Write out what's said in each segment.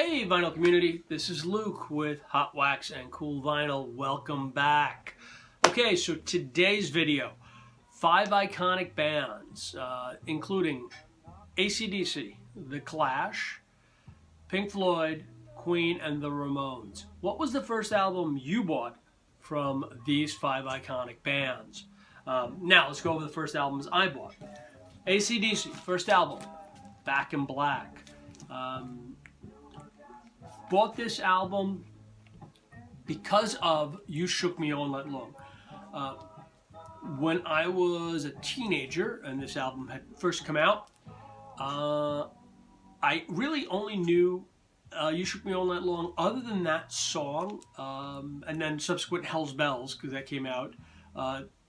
Hey vinyl community, this is Luke with Hot Wax and Cool Vinyl. Welcome back. Okay, so today's video, 5 iconic bands, including ACDC, The Clash, Pink Floyd, Queen, and the Ramones. What was the first album you bought from these 5 iconic bands? Now let's go over the first albums I bought. ACDC, first album, Back in Black. Bought this album because of You Shook Me All Night Long. When I was a teenager and this album had first come out, I really only knew You Shook Me All Night Long other than that song, and then subsequent Hell's Bells, because that came out.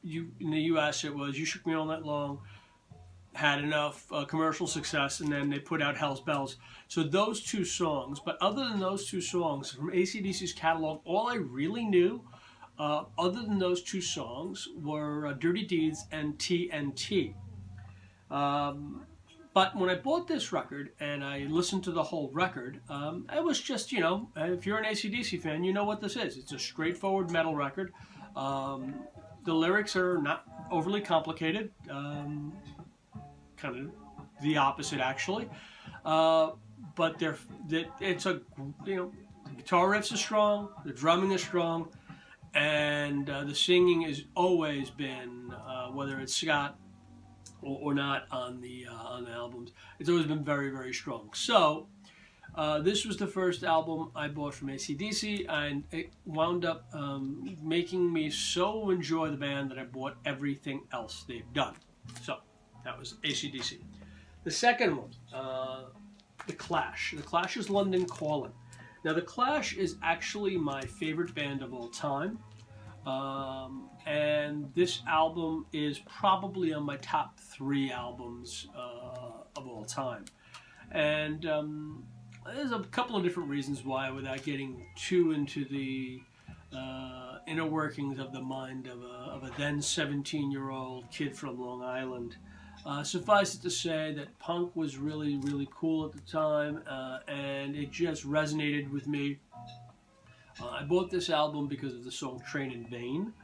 In the US it was You Shook Me All Night Long, had enough commercial success, and then they put out Hell's Bells. So those two songs, but other than those two songs from AC/DC's catalog, all I really knew, other than those two songs, were Dirty Deeds and TNT. But when I bought this record and I listened to the whole record, it was just, you know, if you're an AC/DC fan, you know what this is. It's a straightforward metal record. The lyrics are not overly complicated. Kind of the opposite, actually. But it's a, you know, the guitar riffs are strong, the drumming is strong, and the singing has always been, whether it's Scott or not on the albums, it's always been very, very strong. So this was the first album I bought from AC/DC, and it wound up making me so enjoy the band that I bought everything else they've done. So that was AC/DC. The second one, The Clash. The Clash is London Calling. Now, The Clash is actually my favorite band of all time. And this album is probably on my top 3 albums of all time. And there's a couple of different reasons why, without getting too into the inner workings of the mind of a then 17-year-old kid from Long Island. Suffice it to say that punk was really, really cool at the time, and it just resonated with me. I bought this album because of the song Train in Vain,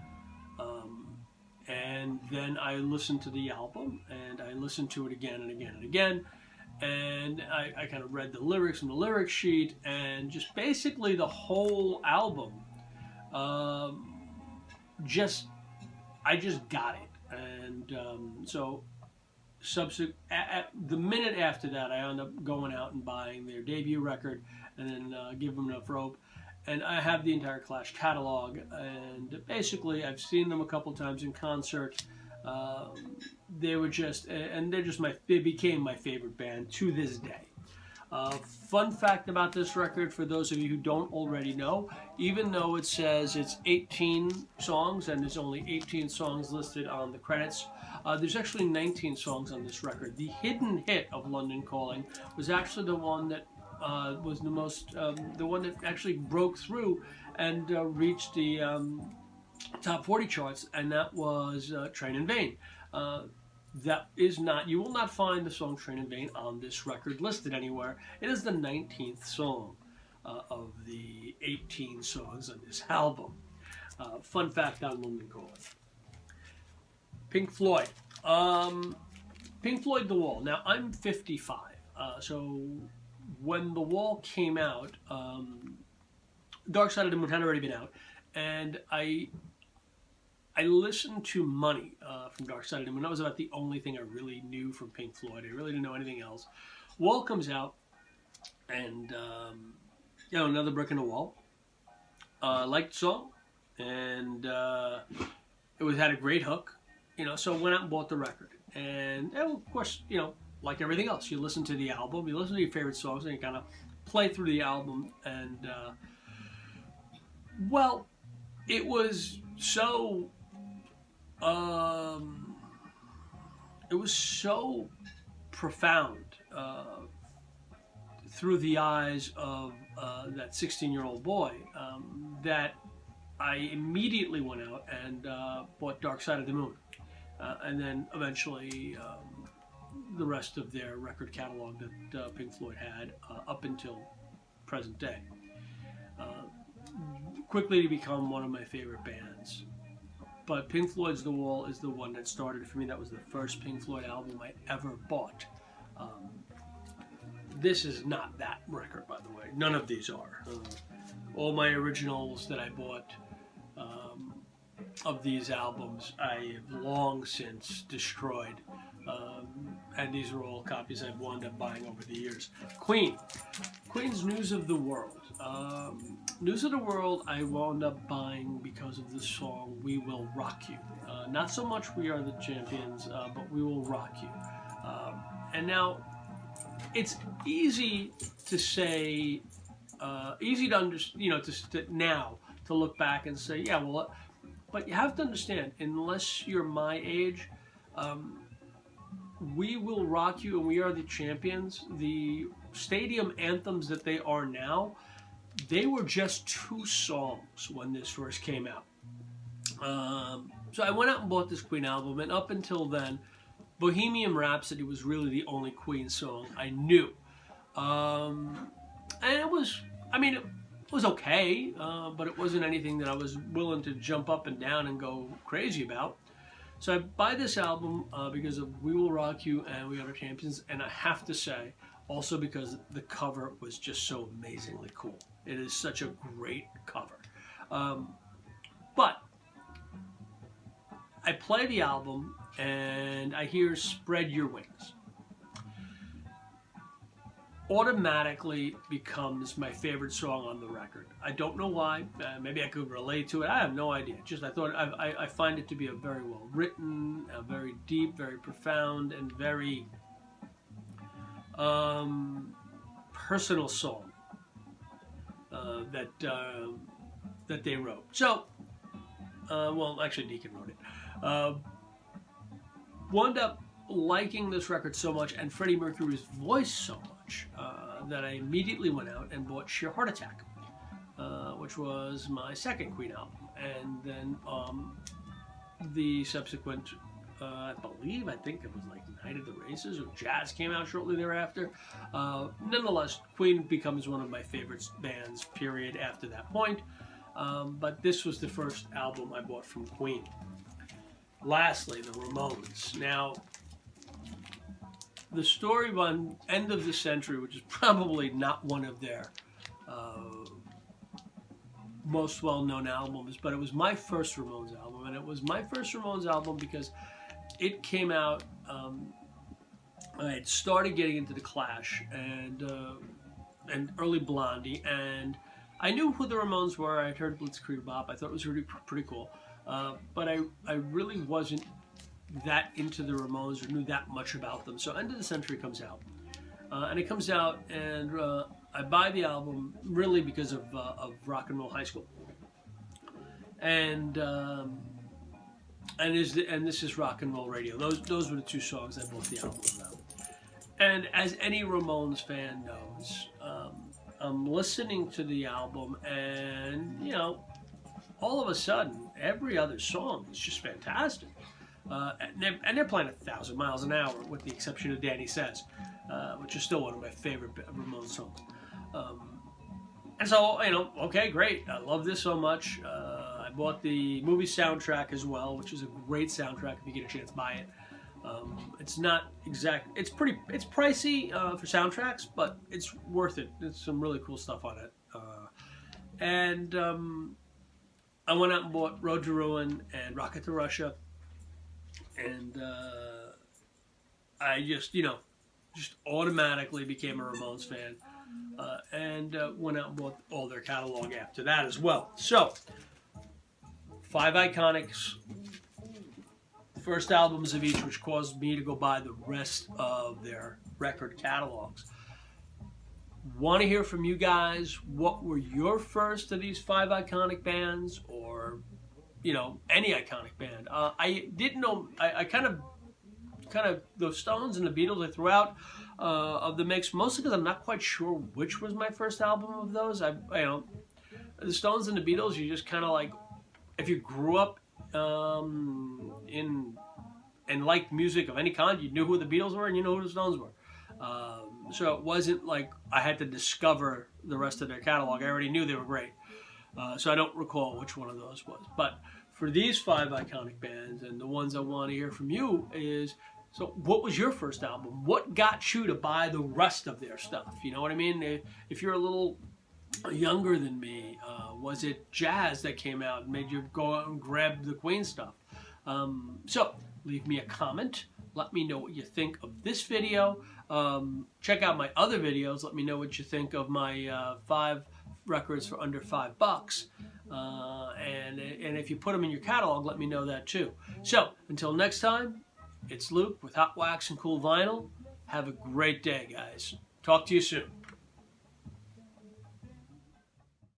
and then I listened to the album, and I listened to it again and again and again, and I kind of read the lyrics from the lyric sheet, and just basically the whole album, I just got it, and so the minute after that, I ended up going out and buying their debut record, and then Give Them Enough Rope. And I have the entire Clash catalog, and basically I've seen them a couple times in concert. They were just, and they became my favorite band to this day. Fun fact about this record, for those of you who don't already know, even though it says it's 18 songs and there's only 18 songs listed on the credits, there's actually 19 songs on this record. The hidden hit of London Calling was actually the one that was the one that actually broke through and reached the top 40 charts, and that was Train in Vain. That is not, you will not find the song Train in Vain on this record listed anywhere. It is the 19th song of the 18 songs on this album. Fun fact on London Calling. Pink Floyd. Pink Floyd, The Wall. Now, I'm 55, so when The Wall came out, Dark Side of the Moon had already been out, and I listened to Money from Dark Side of the Moon. That was about the only thing I really knew from Pink Floyd. I really didn't know anything else. Wall comes out, and you know, another brick in the wall. Liked the song, and it had a great hook. You know, so I went out and bought the record. And of course, you know, like everything else, you listen to the album, you listen to your favorite songs, and you kind of play through the album. And, well, it was so, profound through the eyes of that 16-year-old boy that I immediately went out and bought Dark Side of the Moon. And then eventually the rest of their record catalog that Pink Floyd had up until present day. Quickly to become one of my favorite bands. But Pink Floyd's The Wall is the one that started for me. That was the first Pink Floyd album I ever bought. This is not that record, by the way. None of these are. All my originals that I bought of these albums, I have long since destroyed. And these are all copies I've wound up buying over the years. Queen's News of the World. News of the World I wound up buying because of the song We Will Rock You. Not so much We Are the Champions, but We Will Rock You. And now, it's easy to say, easy to understand, to look back and say, yeah, well, but you have to understand, unless you're my age, We Will Rock You and We Are the Champions, the stadium anthems that they are now, they were just 2 songs when this first came out. So I went out and bought this Queen album, and up until then, Bohemian Rhapsody was really the only Queen song I knew. And it was okay, but it wasn't anything that I was willing to jump up and down and go crazy about. So I buy this album because of We Will Rock You and We Are the Champions, and I have to say, also because the cover was just so amazingly cool. It is such a great cover. But I play the album, and I hear Spread Your Wings. Automatically becomes my favorite song on the record. I don't know why. Maybe I could relate to it. I have no idea. Just I thought I find it to be a very well written, a very deep, very profound, and very personal song that they wrote. So, well, actually, Deacon wrote it. Wound up liking this record so much, and Freddie Mercury's voice so much, that I immediately went out and bought Sheer Heart Attack, which was my second Queen album. And then the subsequent, I think it was like Night of the Races or Jazz came out shortly thereafter. Nonetheless, Queen becomes one of my favorite bands, period, after that point. But this was the first album I bought from Queen. Lastly, the Ramones. Now, the story on End of the Century, which is probably not one of their most well-known albums, but it was my first Ramones album, and it was my first Ramones album because it came out, I had started getting into The Clash and early Blondie, and I knew who the Ramones were. I had heard Blitzkrieg Bop. I thought it was really pretty cool, but I really wasn't that into the Ramones or knew that much about them. So End of the Century comes out, and it comes out, and I buy the album really because of Rock and Roll High School, and this is Rock and Roll Radio. Those were the 2 songs I bought the album about. And as any Ramones fan knows, I'm listening to the album, and all of a sudden, every other song is just fantastic. And they're playing 1,000 miles an hour, with the exception of Danny Says, which is still one of my favorite Ramones songs. And so, okay, great. I love this so much. I bought the movie soundtrack as well, which is a great soundtrack. If you get a chance, buy it. It's not exact. It's pricey for soundtracks, but it's worth it. There's some really cool stuff on it. And I went out and bought Road to Ruin and Rocket to Russia. And I just automatically became a Ramones fan, and went out and bought all their catalog after that as well. So, 5 iconics, first albums of each, which caused me to go buy the rest of their record catalogs. Want to hear from you guys. What were your first of these 5 iconic bands, or any iconic band? I didn't know. I kind of the Stones and the Beatles I threw out of the mix, mostly because I'm not quite sure which was my first album of those. The Stones and the Beatles, you just kind of like, if you grew up and liked music of any kind, you knew who the Beatles were and you know who the Stones were. So it wasn't like I had to discover the rest of their catalog. I already knew they were great. So I don't recall which one of those was. But for these 5 iconic bands, and the ones I want to hear from you is, so what was your first album? What got you to buy the rest of their stuff? You know what I mean? If you're a little younger than me, was it jazz that came out and made you go out and grab the Queen stuff? So leave me a comment. Let me know what you think of this video. Check out my other videos. Let me know what you think of my 5 records for under $5. And if you put them in your catalog, let me know that too. So until next time, it's Luke with Hot Wax and Cool Vinyl. Have a great day, guys. Talk to you soon.